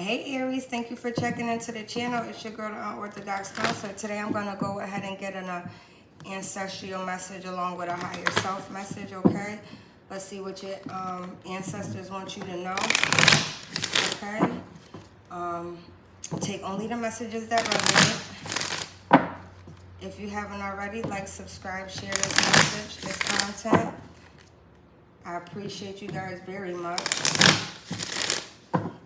Hey Aries, thank you for checking into the channel. It's your girl, the Unorthodox Counselor. Today I'm going to go ahead and get an ancestral message along with a higher self message, okay? Let's see what your ancestors want you to know, okay? Take only the messages that resonate. If you haven't already, like, subscribe, share this message, this content. I appreciate you guys very much.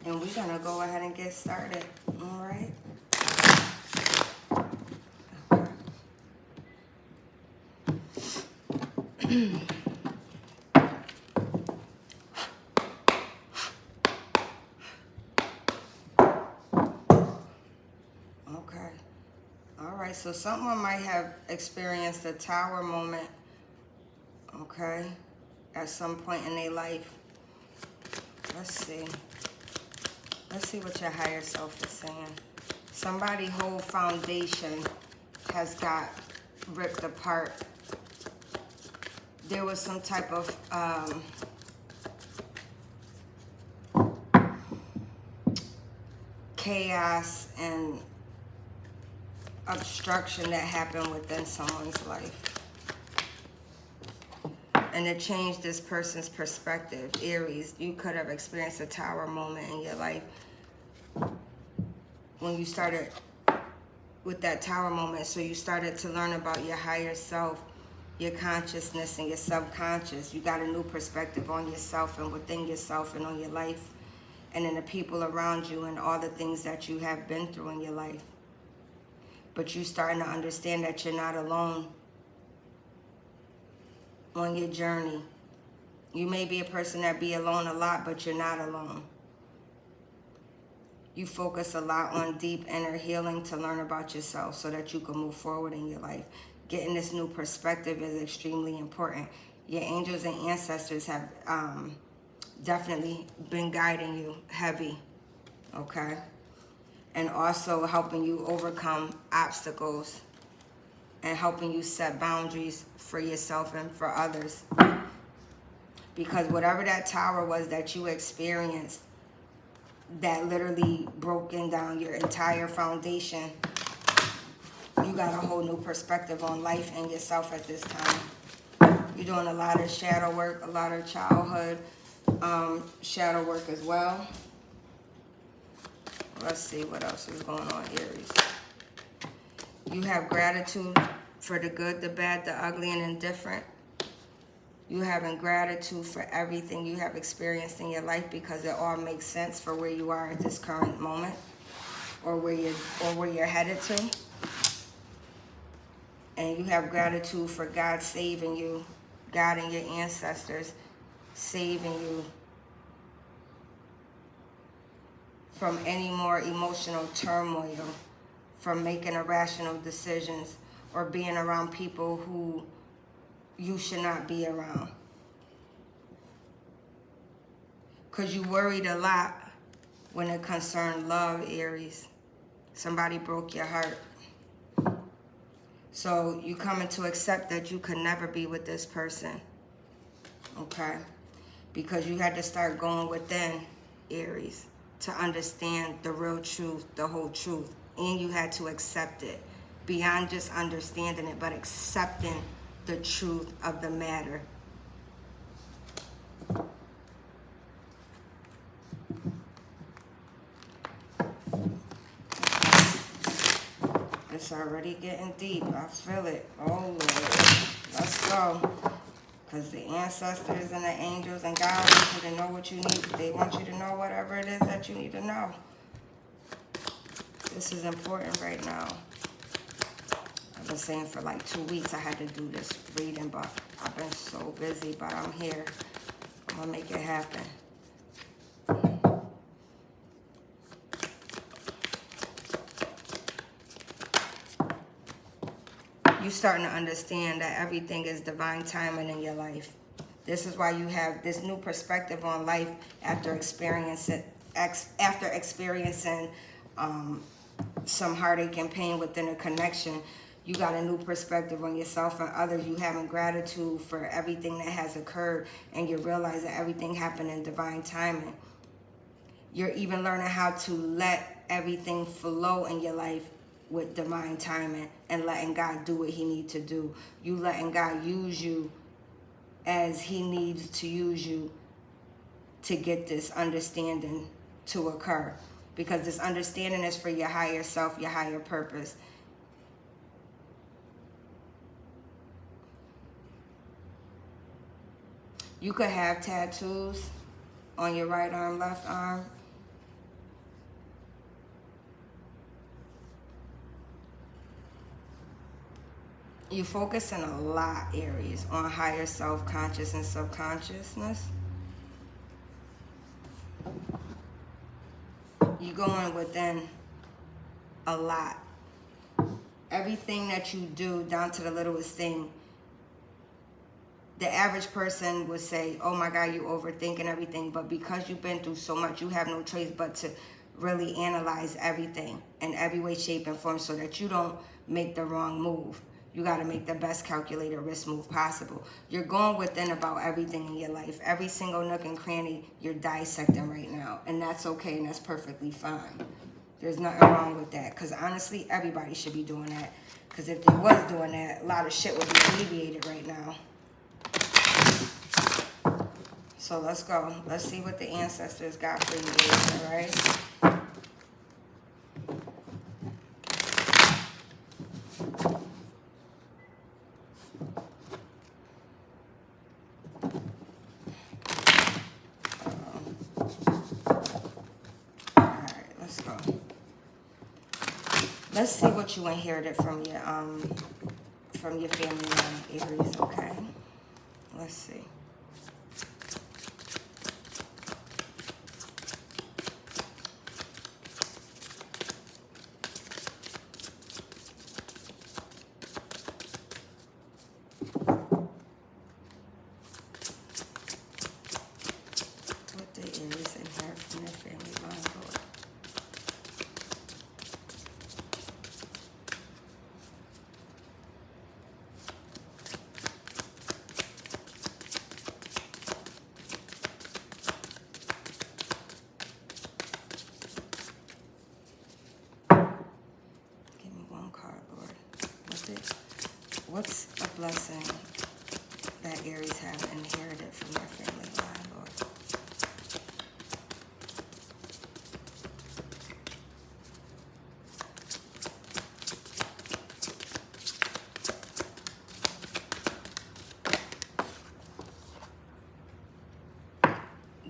And we're going to go ahead and get started, all right? Okay. All right, so someone might have experienced a tower moment, okay, at some point in their life. Let's see. Let's see what your higher self is saying. Somebody's whole foundation has got ripped apart. There was some type of chaos and obstruction that happened within someone's life. And it changed this person's perspective. Aries, you could have experienced a tower moment in your life when you started with that tower moment. So you started to learn about your higher self, your consciousness and your subconscious. You got a new perspective on yourself and within yourself and on your life and in the people around you and all the things that you have been through in your life. But you starting to understand that you're not alone on your journey. You may be a person that be alone a lot, but you're not alone. You focus a lot on deep inner healing to learn about yourself so that you can move forward in your life. Getting this new perspective is extremely important. Your angels and ancestors have definitely been guiding you heavy, okay? And also helping you overcome obstacles and helping you set boundaries for yourself and for others. Because whatever that tower was that you experienced that literally broken down your entire foundation, you got a whole new perspective on life and yourself at this time. You're doing a lot of shadow work, a lot of childhood shadow work as well. Let's see what else is going on, Aries. You have gratitude for the good, the bad, the ugly, and indifferent. You having gratitude for everything you have experienced in your life because it all makes sense for where you are at this current moment or where you're headed to. And you have gratitude for God saving you, God and your ancestors saving you from any more emotional turmoil, from making irrational decisions or being around people who you should not be around. Because you worried a lot when it concerned love, Aries. Somebody broke your heart. So you coming to accept that you could never be with this person, okay? Because you had to start going within, Aries, to understand the real truth, the whole truth. And you had to accept it. Beyond just understanding it, but accepting the truth of the matter. It's already getting deep. I feel it. Oh, Lord. Let's go. Because the ancestors and the angels and God want you to know what you need. They want you to know whatever it is that you need to know. This is important right now. I've been saying for like 2 weeks I had to do this reading, but I've been so busy, but I'm here. I'm going to make it happen. You're starting to understand that everything is divine timing in your life. This is why you have this new perspective on life after experiencing some heartache and pain within a connection. You got a new perspective on yourself and others. You having gratitude for everything that has occurred, and you realize that everything happened in divine timing. You're even learning how to let everything flow in your life with divine timing and letting God do what he needs to do. You letting God use you as he needs to use you to get this understanding to occur. Because this understanding is for your higher self, your higher purpose. You could have tattoos on your right arm, left arm. You're focusing a lot, Aries, on higher self-conscious and subconsciousness. You're going within a lot. Everything that you do, down to the littlest thing, the average person would say, oh my God, you overthinking everything. But because you've been through so much, you have no choice but to really analyze everything in every way, shape, and form so that you don't make the wrong move. You got to make the best calculated risk move possible. You're going within about everything in your life. Every single nook and cranny you're dissecting right now. And that's okay, and that's perfectly fine. There's nothing wrong with that. Because honestly, everybody should be doing that. Because if they was doing that, a lot of shit would be alleviated right now. So let's go. Let's see what the ancestors got for you, all right? All right, let's go. Let's see what you inherited from your family line, Aries, okay? Let's see. What did Aries inherit from their family line, Lord? Give me one card, Lord. What's a blessing that Aries have inherited from their family line, Lord?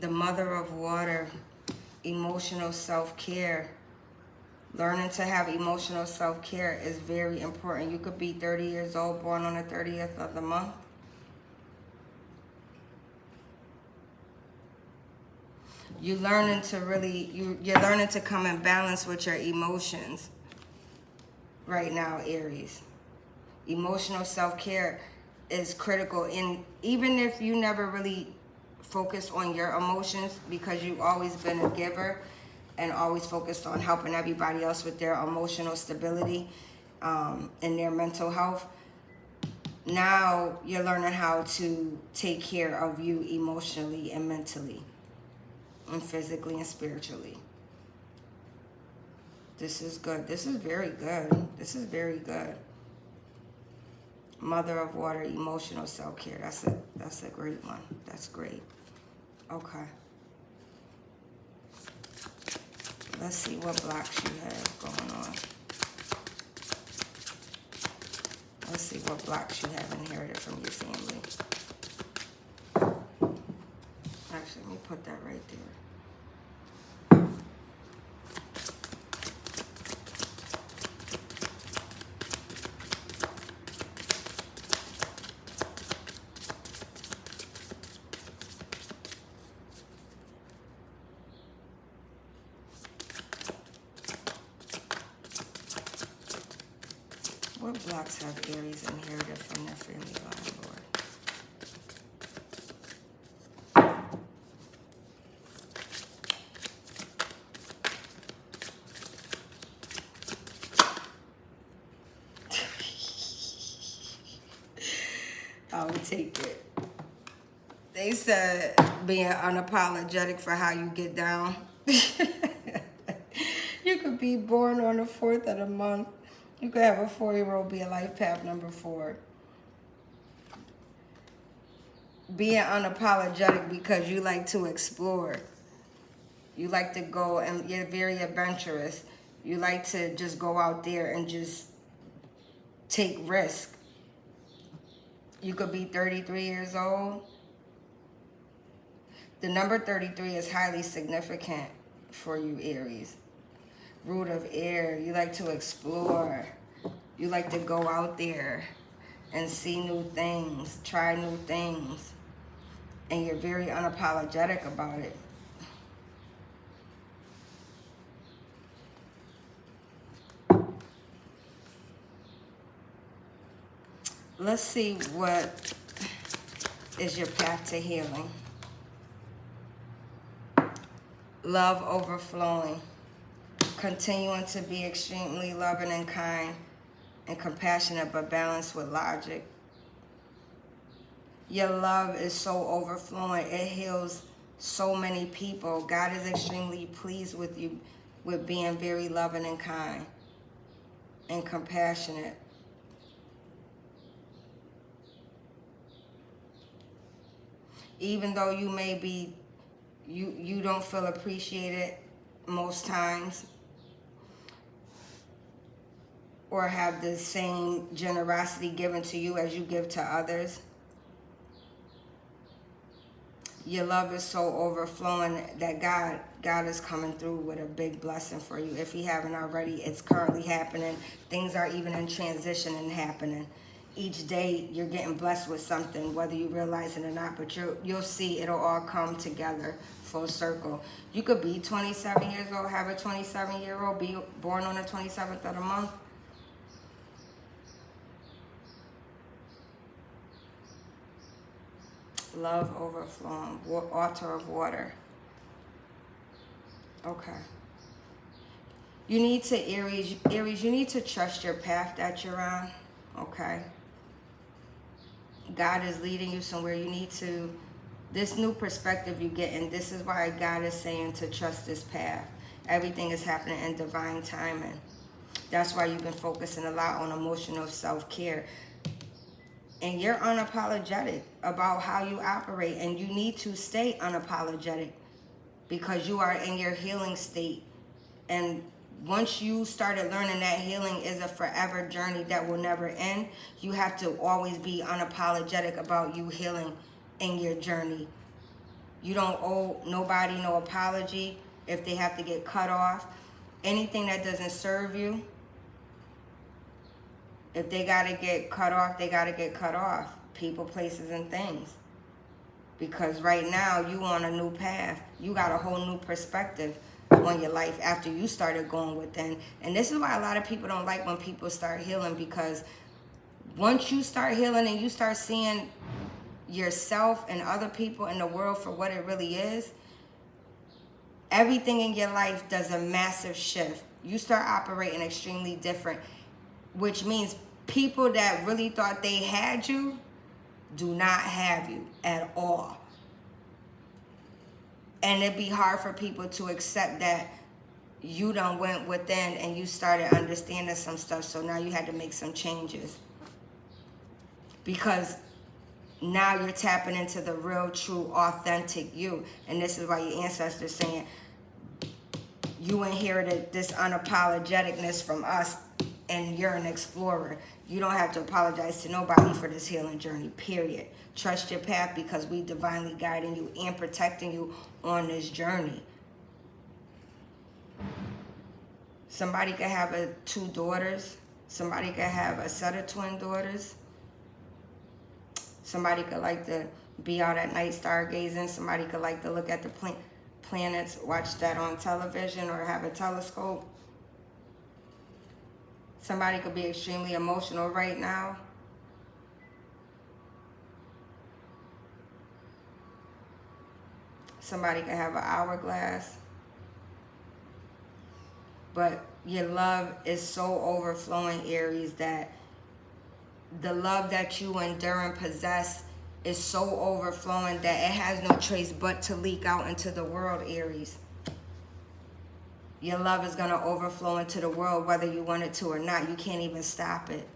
The Mother of Water, emotional self-care. Learning to have emotional self-care is very important. You could be 30 years old, born on the 30th of the month. You're learning to you're learning to come in balance with your emotions right now, Aries. Emotional self-care is critical. And even if you never really focused on your emotions because you've always been a giver and always focused on helping everybody else with their emotional stability and their mental health, now you're learning how to take care of you emotionally and mentally and physically and spiritually. This is good. This is very good. This is very good. Mother of Water, emotional self-care. That's a great one. That's great. Okay. Let's see what blocks you have going on. Let's see what blocks you have inherited from your family. Actually, let me put that right there. What blocks have Aries inherited from their family line, Lord? I will take it. They They said being unapologetic for how you get down. You could be born on the 4th of the month. You could have a 4-year-old be a life path number 4. Being unapologetic because you like to explore. You like to go and you're very adventurous. You like to just go out there and just take risk. You could be 33 years old. The number 33 is highly significant for you, Aries. Root of air. You like to explore. You like to go out there and see new things, try new things. And you're very unapologetic about it. Let's see what is your path to healing. Love overflowing. Continuing to be extremely loving and kind and compassionate, but balanced with logic. Your love is so overflowing. It heals so many people. God is extremely pleased with you, with being very loving and kind and compassionate. Even though you may be, you don't feel appreciated most times, or have the same generosity given to you as you give to others. Your love is so overflowing that God is coming through with a big blessing for you. If He haven't already, it's currently happening. Things are even in transition and happening. Each day you're getting blessed with something, whether you realize it or not, but you'll see it'll all come together full circle. You could be 27 years old, have a 27-year-old, be born on the 27th of the month. Love overflowing, altar of water. Okay. You need to, Aries, you need to trust your path that you're on, okay? God is leading you somewhere. You need to, this new perspective you get, and this is why God is saying to trust this path. Everything is happening in divine timing. That's why you've been focusing a lot on emotional self-care. And you're unapologetic about how you operate, and you need to stay unapologetic because you are in your healing state. And once you started learning that healing is a forever journey that will never end, you have to always be unapologetic about you healing in your journey. You don't owe nobody no apology if they have to get cut off. Anything that doesn't serve you, if they got to get cut off, they got to get cut off. People, places, and things. Because right now, you on a new path. You got a whole new perspective on your life after you started going within. And this is why a lot of people don't like when people start healing, because once you start healing and you start seeing yourself and other people in the world for what it really is, everything in your life does a massive shift. You start operating extremely different, which means people that really thought they had you do not have you at all. And it'd be hard for people to accept that you done went within and you started understanding some stuff, so now you had to make some changes. Because now you're tapping into the real, true, authentic you. And this is why your ancestors saying, you inherited this unapologeticness from us, and you're an explorer. You don't have to apologize to nobody for this healing journey, period. Trust your path, because we divinely guiding you and protecting you on this journey. Somebody could have 2 daughters. Somebody could have a set of twin daughters. Somebody could like to be out at night stargazing. Somebody could like to look at the planets, watch that on television, or have a telescope. Somebody could be extremely emotional right now. Somebody could have an hourglass. But your love is so overflowing, Aries, that the love that you endure and possess is so overflowing that it has no choice but to leak out into the world, Aries. Your love is going to overflow into the world whether you want it to or not. You can't even stop it.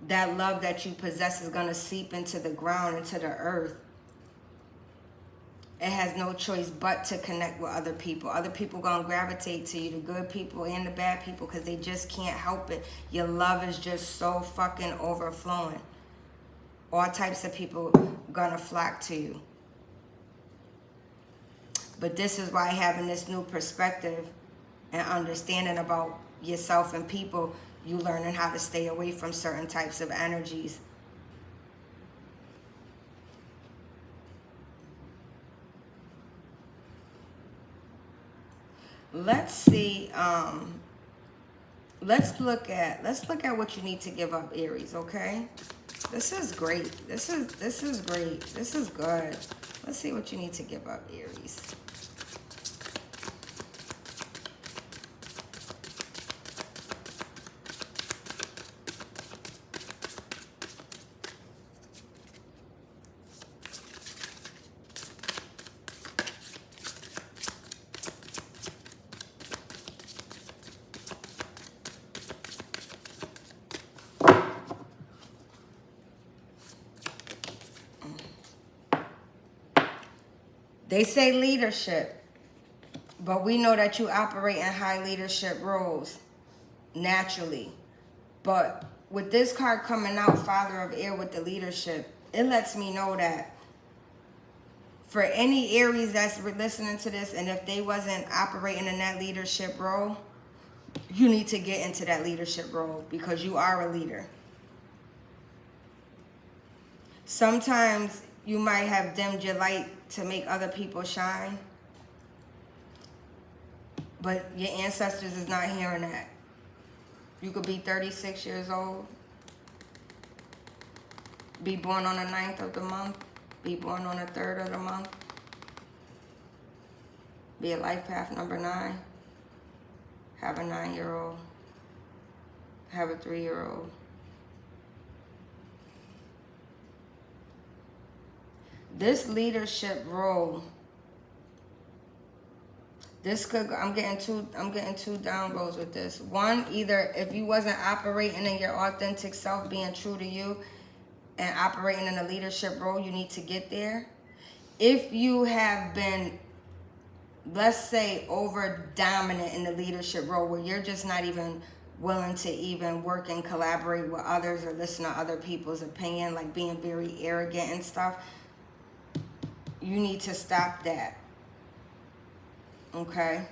That love that you possess is going to seep into the ground, into the earth. It has no choice but to connect with other people. Other people going to gravitate to you, the good people and the bad people, because they just can't help it. Your love is just so fucking overflowing. All types of people going to flock to you. But this is why having this new perspective and understanding about yourself and people, you learning how to stay away from certain types of energies. Let's see, let's look at what you need to give up, Aries, okay? This is great. This is great. This is good. Let's see what you need to give up, Aries. They say leadership, but we know that you operate in high leadership roles naturally. But with this card coming out, Father of Air with the leadership, it lets me know that for any Aries that's listening to this, and if they wasn't operating in that leadership role, you need to get into that leadership role because you are a leader. Sometimes you might have dimmed your light to make other people shine, but your ancestors is not hearing that. You could be 36 years old, be born on the 9th of the month, be born on the 3rd of the month, be a life path number 9, have a 9-year-old, have a 3-year-old. This leadership role, this could, I'm getting two downloads with this. One, either if you wasn't operating in your authentic self, being true to you, and operating in a leadership role, you need to get there. If you have been, let's say, over dominant in the leadership role where you're just not even willing to even work and collaborate with others or listen to other people's opinion, like being very arrogant and stuff, you need to stop that. Okay?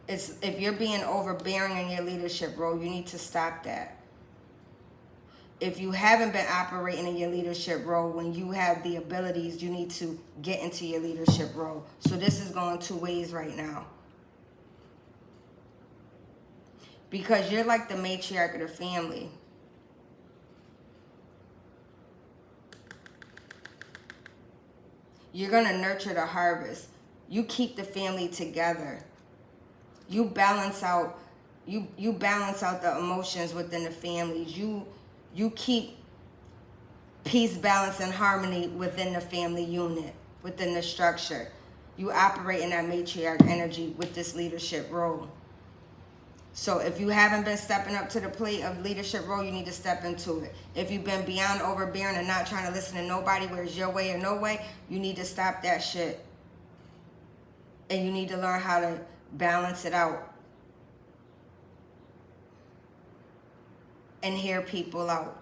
If you're being overbearing in your leadership role, you need to stop that. If you haven't been operating in your leadership role when you have the abilities, you need to get into your leadership role. So this is going 2 ways right now. Because you're like the matriarch of the family. You're going to nurture the harvest. You keep the family together. You balance out the emotions within the families. You keep peace, balance, and harmony within the family unit, within the structure. You operate in that matriarch energy with this leadership role. So if you haven't been stepping up to the plate of leadership role, you need to step into it. If you've been beyond overbearing and not trying to listen to nobody where it's your way or no way, you need to stop that shit. And you need to learn how to balance it out. And hear people out.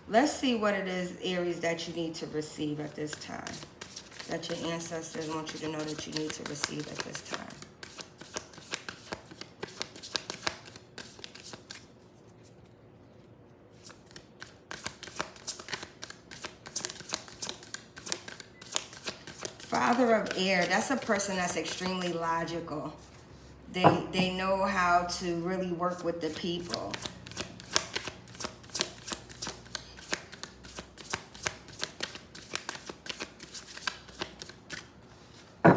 Let's see what it is, Aries, that you need to receive at this time. That your ancestors want you to know that you need to receive at this time. Father of Air, that's a person that's extremely logical. They know how to really work with the people.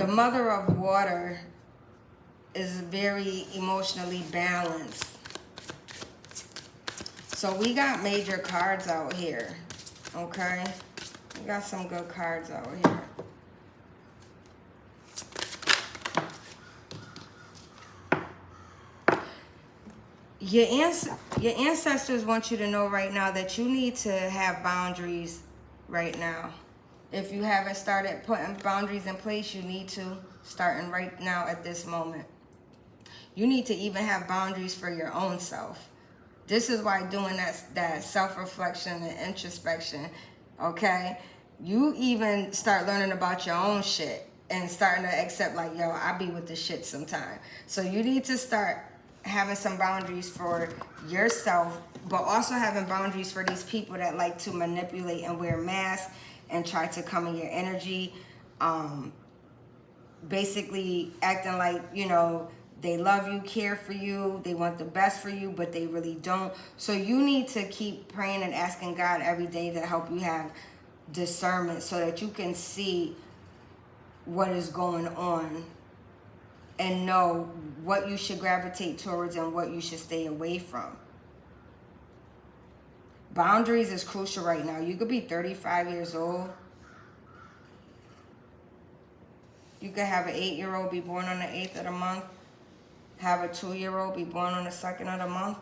Mother of Water is very emotionally balanced. So we got major cards out here, okay? We got some good cards out here. Your ancestors want you to know right now that you need to have boundaries right now. If you haven't started putting boundaries in place, you need to, starting right now at this moment. You need to even have boundaries for your own self. This is why doing that self-reflection and introspection, okay? You even start learning about your own shit and starting to accept, like, yo, I be with the shit sometime. So you need to start having some boundaries for yourself, but also having boundaries for these people that like to manipulate and wear masks and try to come in your energy, basically acting like, you know, they love you, care for you, they want the best for you, but they really don't. So you need to keep praying and asking God every day to help you have discernment so that you can see what is going on and know what you should gravitate towards and what you should stay away from. Boundaries is crucial right now. You could be 35 years old. You could have an 8-year-old be born on the 8th of the month. Have a 2-year-old be born on the 2nd of the month.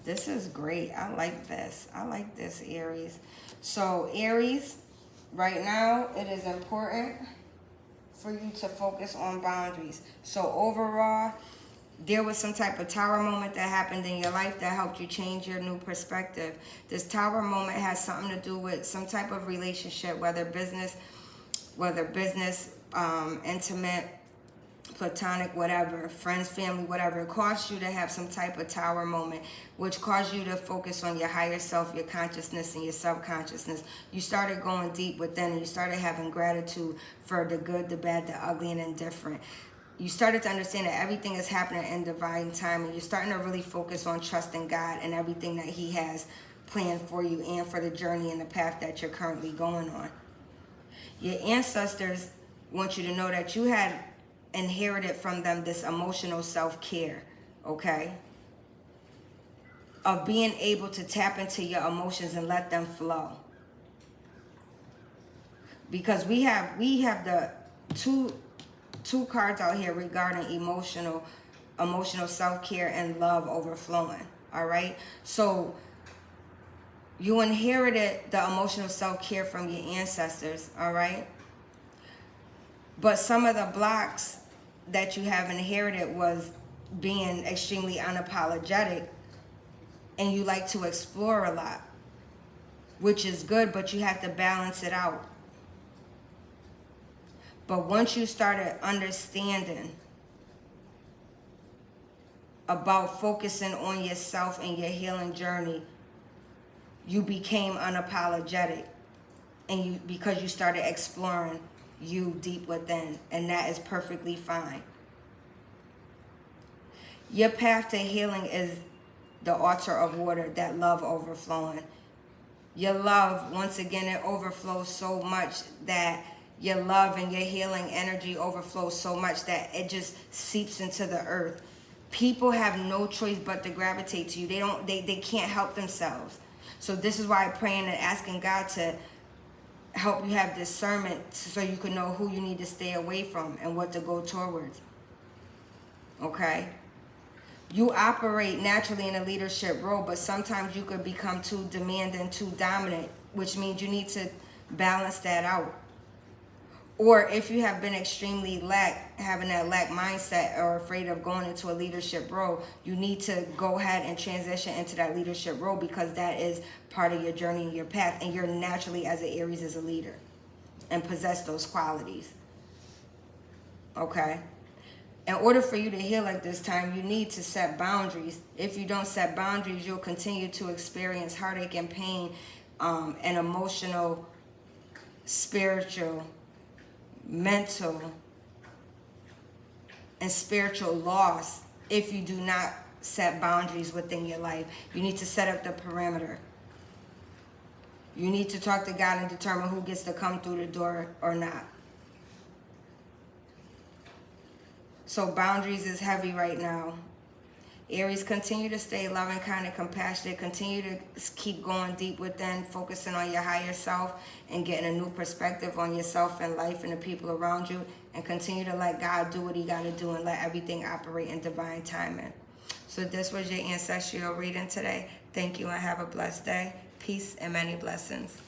This is great. I like this. I like this, Aries. So, Aries, right now, it is important for you to focus on boundaries. So, overall, there was some type of tower moment that happened in your life that helped you change your new perspective. This tower moment has something to do with some type of relationship, whether business, intimate, platonic, whatever, friends, family, whatever. It caused you to have some type of tower moment, which caused you to focus on your higher self, your consciousness, and your subconsciousness. You started going deep within, and you started having gratitude for the good, the bad, the ugly, and indifferent. You started to understand that everything is happening in divine time, and you're starting to really focus on trusting God and everything that He has planned for you and for the journey and the path that you're currently going on. Your ancestors want you to know that you had inherited from them this emotional self-care, okay? Of being able to tap into your emotions and let them flow. Because we have the two cards out here regarding emotional self-care and love overflowing, all right? So you inherited the emotional self-care from your ancestors, all right? But some of the blocks that you have inherited was being extremely unapologetic, and you like to explore a lot, which is good, but you have to balance it out. But once you started understanding about focusing on yourself and your healing journey, you became unapologetic, and because you started exploring you deep within, and that is perfectly fine. Your path to healing is the altar of water, that love overflowing. Your love, once again, it overflows so much that your love and your healing energy overflows so much that it just seeps into the earth. People have no choice but to gravitate to you. They can't help themselves. So this is why I'm praying and asking God to help you have discernment so you can know who you need to stay away from and what to go towards. Okay? You operate naturally in a leadership role, but sometimes you could become too demanding, too dominant, which means you need to balance that out. Or if you have been extremely having that lack mindset or afraid of going into a leadership role, you need to go ahead and transition into that leadership role, because that is part of your journey and your path. And you're naturally, as an Aries, as a leader and possess those qualities. Okay? In order for you to heal at this time, you need to set boundaries. If you don't set boundaries, you'll continue to experience heartache and pain, and emotional, spiritual, mental, and spiritual loss if you do not set boundaries within your life. You need to set up the perimeter. You need to talk to God and determine who gets to come through the door or not. So boundaries is heavy right now. Aries, continue to stay loving, kind, and compassionate. Continue to keep going deep within, focusing on your higher self and getting a new perspective on yourself and life and the people around you. And continue to let God do what he got to do and let everything operate in divine timing. So this was your ancestral reading today. Thank you and have a blessed day. Peace and many blessings.